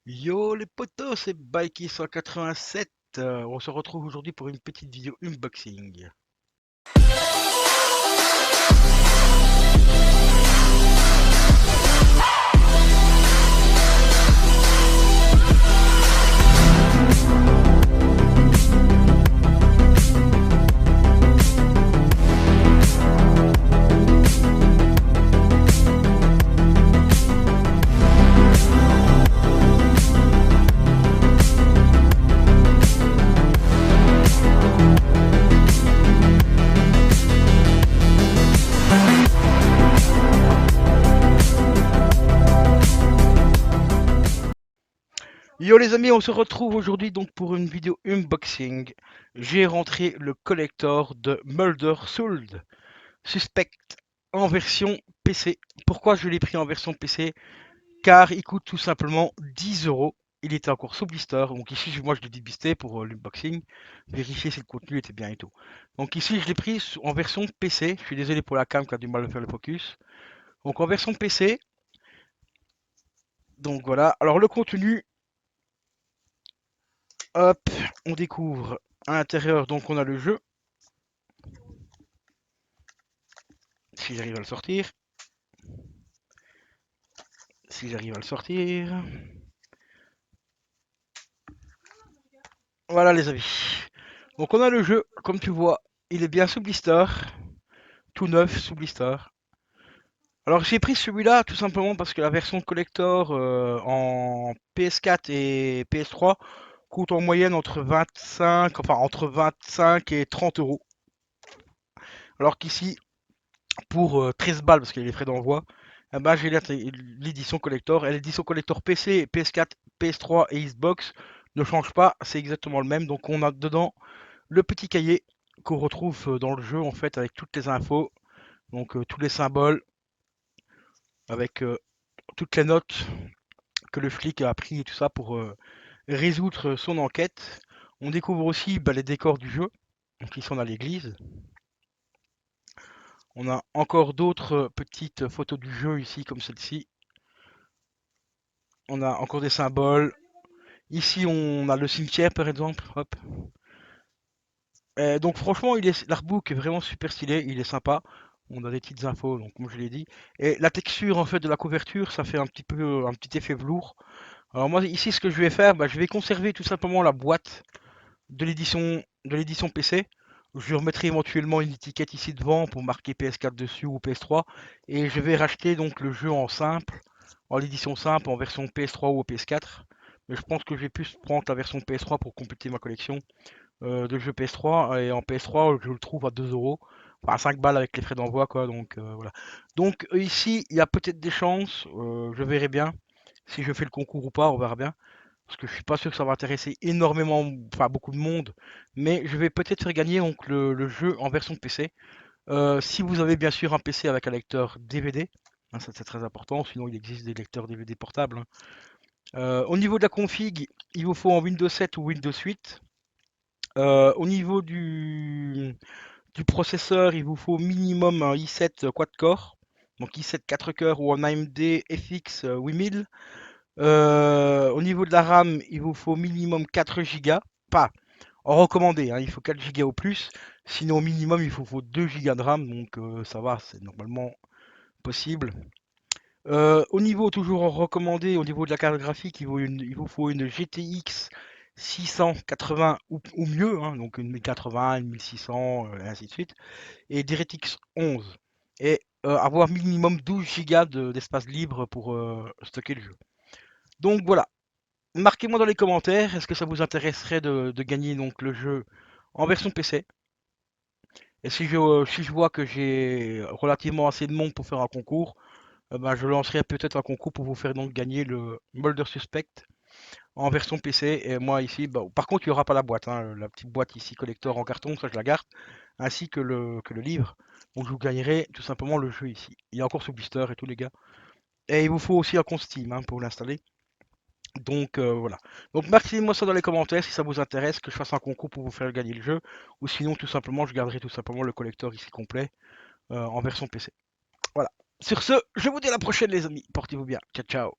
Yo les potos, c'est Bikey 187. On se retrouve aujourd'hui pour une petite vidéo unboxing. Yo les amis, on se retrouve aujourd'hui donc pour une vidéo unboxing. J'ai rentré le collector de Mulder Sold Suspect en version PC. Pourquoi je l'ai pris en version PC? Car il coûte tout simplement 10 euros. Il était encore sous blister, donc ici moi je l'ai débisté pour l'unboxing, vérifier si le contenu était bien et tout. Donc ici je l'ai pris en version PC, je suis désolé pour la cam qui a du mal à faire le focus. Donc en version PC, donc voilà. Alors le contenu, hop, on découvre à l'intérieur, donc on a le jeu, si j'arrive à le sortir. Si j'arrive à le sortir. Voilà les amis. Donc on a le jeu, comme tu vois, il est bien sous blister, tout neuf sous blister. Alors j'ai pris celui-là tout simplement parce que la version collector en PS4 et PS3 coûte en moyenne entre 25 et 30 euros. Alors qu'ici, pour 13 balles, parce qu'il y a les frais d'envoi, eh ben, j'ai l'édition collector. Et l'édition collector PC, PS4, PS3 et Xbox ne change pas, c'est exactement le même. Donc on a dedans le petit cahier qu'on retrouve dans le jeu en fait avec toutes les infos, donc tous les symboles, avec toutes les notes que le flic a appris et tout ça pour résoudre son enquête. On découvre aussi les décors du jeu, donc ils sont dans l'église. On a encore d'autres petites photos du jeu ici, comme celle-ci. On a encore des symboles. Ici, on a le cimetière, par exemple. Hop. Donc franchement, l'artbook est vraiment super stylé, il est sympa. On a des petites infos, donc comme je l'ai dit. Et la texture en fait de la couverture, ça fait un petit peu un petit effet velours. Alors moi ici, ce que je vais faire, je vais conserver tout simplement la boîte de l'édition PC. Je remettrai éventuellement une étiquette ici devant pour marquer PS4 dessus ou PS3. Et je vais racheter donc le jeu en simple, en l'édition simple, en version PS3 ou PS4. Mais je pense que je vais plus prendre la version PS3 pour compléter ma collection de jeux PS3. Et en PS3, je le trouve à 2 euros. Enfin, 5 balles avec les frais d'envoi, quoi. Donc voilà. Donc ici, il y a peut-être des chances. Je verrai bien. Si je fais le concours ou pas, on verra bien. Parce que je suis pas sûr que ça va intéresser énormément, enfin beaucoup de monde, mais je vais peut-être faire gagner donc le jeu en version PC. Si vous avez bien sûr un PC avec un lecteur DVD, hein, ça c'est très important, sinon il existe des lecteurs DVD portables, hein. Au niveau de la config, il vous faut en Windows 7 ou Windows 8. Au niveau du processeur, il vous faut minimum un i7 quad-core, donc i7 4 cœurs ou un AMD FX 8000. Au niveau de la RAM, il vous faut minimum 4 gigas. Pas en recommandé, hein, il faut 4 gigas au plus. Sinon, au minimum, il faut 2 gigas de RAM. Donc, ça va, c'est normalement possible. Au niveau, toujours en recommandé, au niveau de la carte graphique, il vous faut une GTX 680 ou mieux, hein, donc une 1080, une 1600, et ainsi de suite. Et DirectX 11. Et avoir minimum 12 gigas d'espace libre pour stocker le jeu. Donc voilà, marquez-moi dans les commentaires, est-ce que ça vous intéresserait de gagner donc le jeu en version PC? Et si je vois que j'ai relativement assez de monde pour faire un concours, je lancerai peut-être un concours pour vous faire donc gagner le Mulder Suspect en version PC. Et moi ici, par contre, il n'y aura pas la boîte, hein, la petite boîte ici collector en carton, ça je la garde, ainsi que le livre. Donc je vous gagnerai tout simplement le jeu ici. Il est encore sous blister et tout les gars. Et il vous faut aussi un compte Steam, hein, pour l'installer. Donc voilà. Donc marquez-moi ça dans les commentaires si ça vous intéresse, que je fasse un concours pour vous faire gagner le jeu. Ou sinon tout simplement je garderai tout simplement le collector ici complet en version PC. Voilà. Sur ce, je vous dis à la prochaine les amis. Portez-vous bien. Ciao ciao.